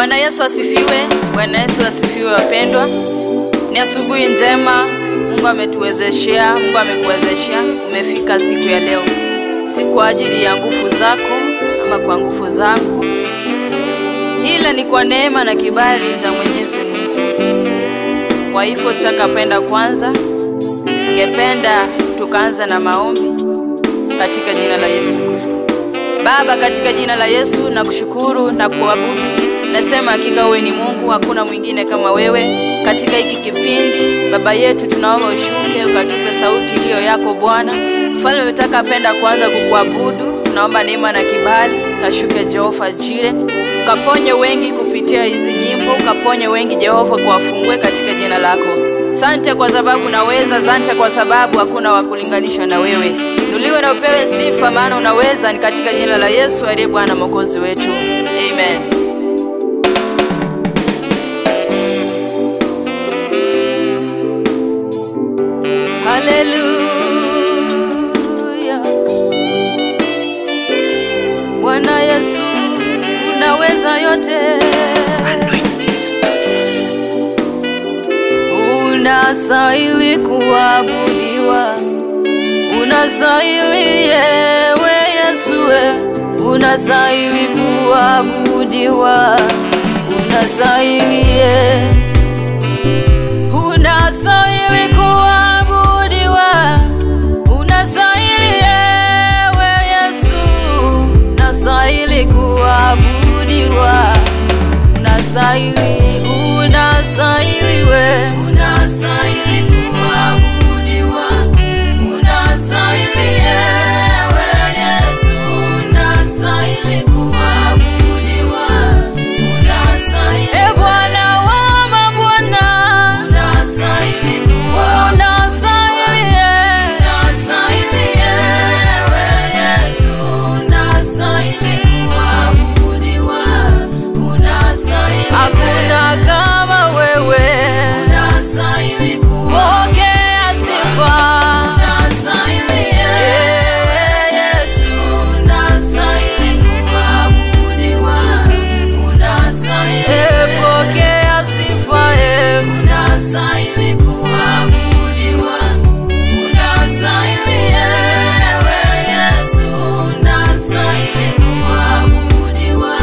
Bwana Yesu asifiwe. Bwana Yesu asifiwe wapendwa. Ni asubuhi njema Mungu ametuwezeshea, Mungu amekuwezeshea. Umefika siku ya leo. Si kwa ajili ya nguvu zako ama kwa nguvu zangu. Ila ni kwa neema na kibali cha Mwenyezi Mungu. Kwa hivyo tutakapenda kwanza, ningependa tukaanza na maombi katika jina la Yesu Kristo. Baba, katika jina la Yesu nakushukuru na kuabudu. Nasema hakika wewe ni Mungu, hakuna mwingine kama wewe. Katika hiki kipindi Baba yetu tunaomba ushuke ukatupe sauti iliyo yako Bwana. Mfalme utakapenda kwanza kukuabudu, tunaomba neema na kibali kashuke Jehova Jire. Ukaponye wengi kupitia hizi nyimbo, ukaponye wengi Jehova, kuwafungue katika jina lako. Asante kwa sababu unaweza, asante kwa sababu hakuna wa kulinganisha na wewe. Nuliwe na upewe sifa maana unaweza, ni katika jina la Yesu aliye Bwana Mwokozi wetu. Amen. Haleluya. Bwana Yesu unaweza yote. Unastahili kuabudiwa. Unastahili ewe Yesu, unastahili kuabudiwa. Unastahili unastahili kuabudiwa. Unastahili ewe Yesu, unastahili kuabudiwa. Unastahili we, unastahili kuabudiwa. Unastahili ewe Yesu, unastahili kuabudiwa. Unastahili Bwana wa mabwana, unastahili kuabudiwa. Unastahili ewe Yesu, unastahili kuabudiwa. Unastahili, hakuna kama wewe. Unastahili kupokea sifa. Unastahili Yesu, unastahili kuabudiwa. Unastahili pokea sifa. Unastahili kuabudiwa. Unastahili ewe Yesu, unastahili kuabudiwa.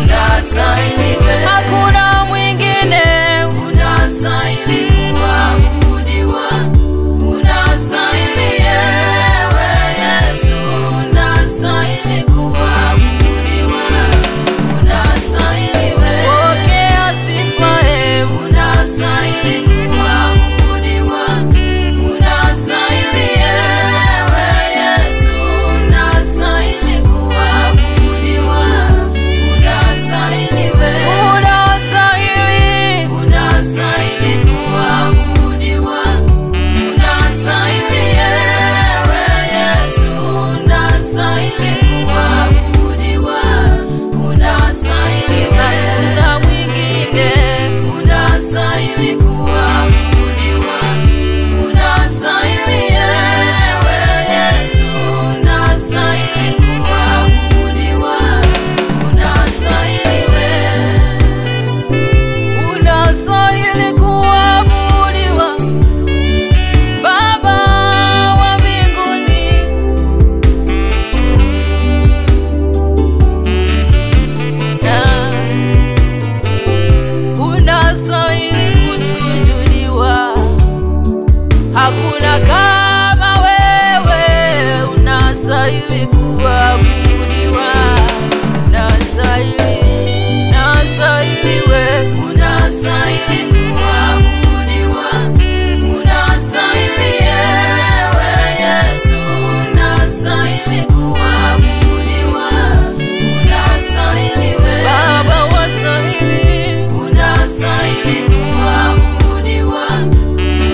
Unastahili wewe, hakuna mwingine. Unastahili kuabudiwa. Unastahili ewe Yesu, unastahili kuabudiwa. Unastahili wewe, pokea sifa. Unastahili kuabudiwa. Unastahili ewe Yesu, unastahili kuabudiwa. Unastahili wewe, unastahili kuabudiwa. Unastahili ewe Yesu, unastahili kuabudiwa. Unastahili wewe, hakuna mwingine. Unastahili kuabudiwa. Unastahili ewe Yesu, unastahili kuabudiwa. Unastahili wewe, unastahili kuabudiwa. Baba wa mbinguni, unastahili kusujudiwa. Hakuna kama wewe. Unastahili kuabudiwa. Unastahili we, unastahili kuabudiwa. Unastahili ewe Yesu, unastahili kuabudiwa. Unastahili we, Baba wastahili. Unastahili kuabudiwa.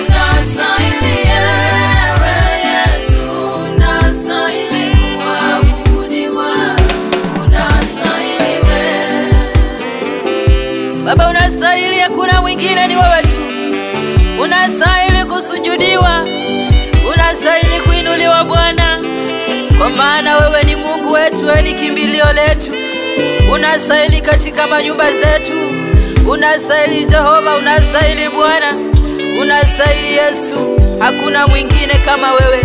Unastahili ewe Yesu, unastahili kuabudiwa. Unastahili we Baba, unastahili, hakuna mwingine, ni wewe tu. Unastahili kusujudiwa. Unastahili kuinuliwa Bwana, kwa maana wewe ni Mungu wetu, wewe ni kimbilio letu. Unastahili katika manyumba zetu, unastahili Jehova, unastahili Bwana, unastahili Yesu, hakuna mwingine kama wewe.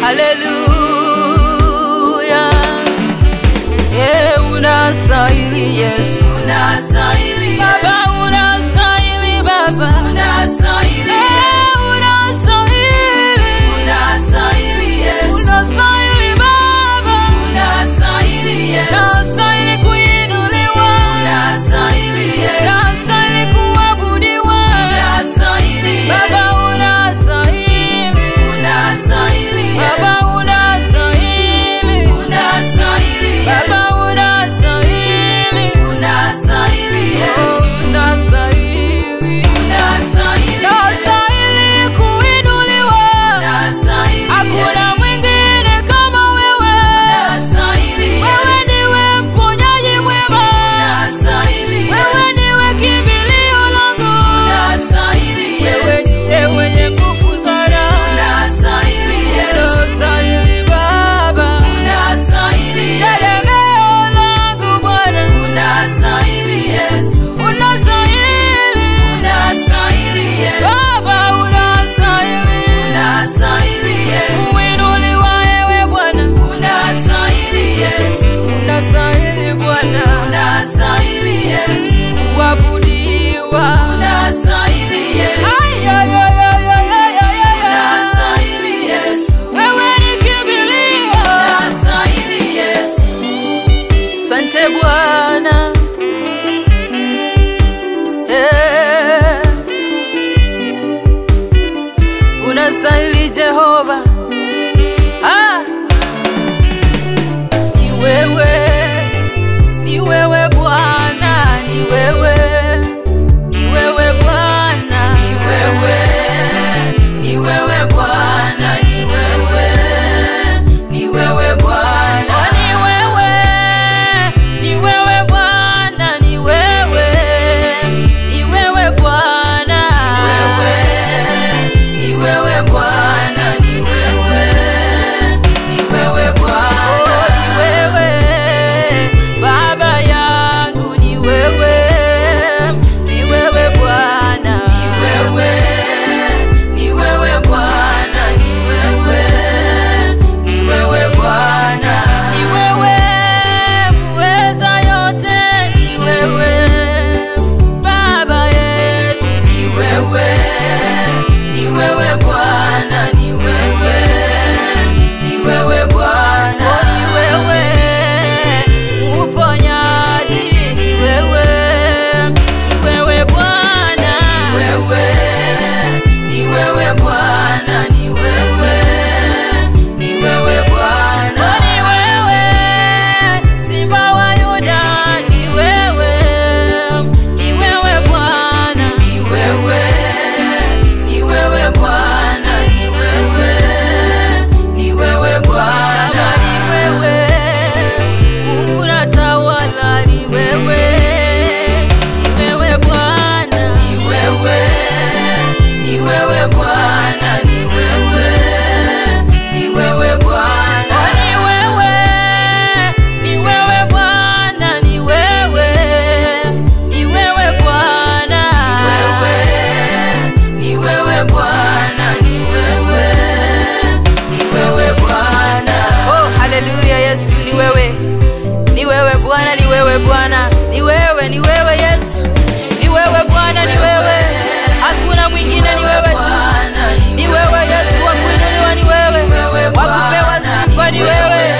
Haleluya. Unastahili Yesu, unastahili Baba, unastahili Baba, unastahili unastahili Yesu, unastahili Baba, unastahili Yesu, unastahili kuinuliwa, unastahili Yesu, unastahili kuabudiwa, unastahili Baba, unastahili, unastahili Baba, unastahili, unastahili Baba, unastahili, unastahili Yesu, unastahili, unastahili kuinuliwa, unastahili. Hakuna mwingine kama wewe, unastahili. Wewe ndiwe mponyaji mwema, unastahili. Wewe ndiwe kimbilio langu, unastahili. Wewe ndiye mwenye nguvu sana, unastahili. Unastahili Baba, unastahili. Tegemeo langu Bwana, unastahili Yesu, unastahili. Unastahili Yesu Baba, unastahili. Unastahili Yesu kuinuliwa ewe Bwana, unastahili Yesu, unastahili Bwana, unastahili Yesu kuabudiwa, unastahili Yesu, unastahili Yesu, wewe ni kimbilio, unastahili Yesu. Asante Bwana, unastahili Jehova. Ni wewe, ni wewe Bwana, ni wewe, ni wewe Bwana, ni wewe, ni wewe Bwana, ni wewe, ni wewe Bwana, ni wewe, ni wewe Bwana, ni wewe, ni wewe Bwana, ni wewe Bwana, ni wewe, ni wewe Bwana, ni wewe Baba yangu, ni wewe, ni wewe Bwana, ni wewe, ni wewe Bwana, ni wewe, ni wewe Bwana, ni wewe muweza yote, ni wewe Baba yetu, ni wewe, ni wewe Bwana, ni wewe, ni wewe Bwana, ni wewe uponyaji, ni wewe, ni wewe Bwana, ni wewe, ni wewe Bwana, ni wewe, ni wewe Bwana, ni wewe Simba wa Yuda, ni wewe, ni wewe Bwana, ni wewe, ni wewe Bwana, ni wewe, ni wewe Bwana, ni wewe unatawala, ni wewe, ni wewe Bwana, ni wewe, ni wewe Bwana, ni wewe, ni wewe Bwana, ni wewe, ni wewe Bwana, ni wewe, ni wewe Bwana, ni wewe Bwana, ni wewe, ni wewe Bwana. Oh, haleluya Yesu, ni wewe, ni wewe Bwana, ni wewe Bwana, ni wewe, ni wewe Yesu, ni wewe Bwana, ni wewe, hakuna mwingine, ni wewe tu, ni wewe Yesu, wa kuinuliwa ni wewe, wa kupewa sifa ni wewe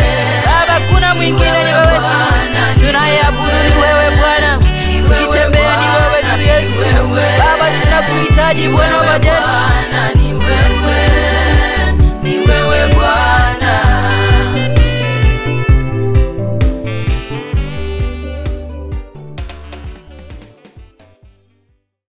Baba, hakuna mwingine, ni wewe tu, tunayeabudu ni wewe Bwana, tukitembea ni wewe tu Yesu Baba, tunakuhitaji Bwana wa majeshi.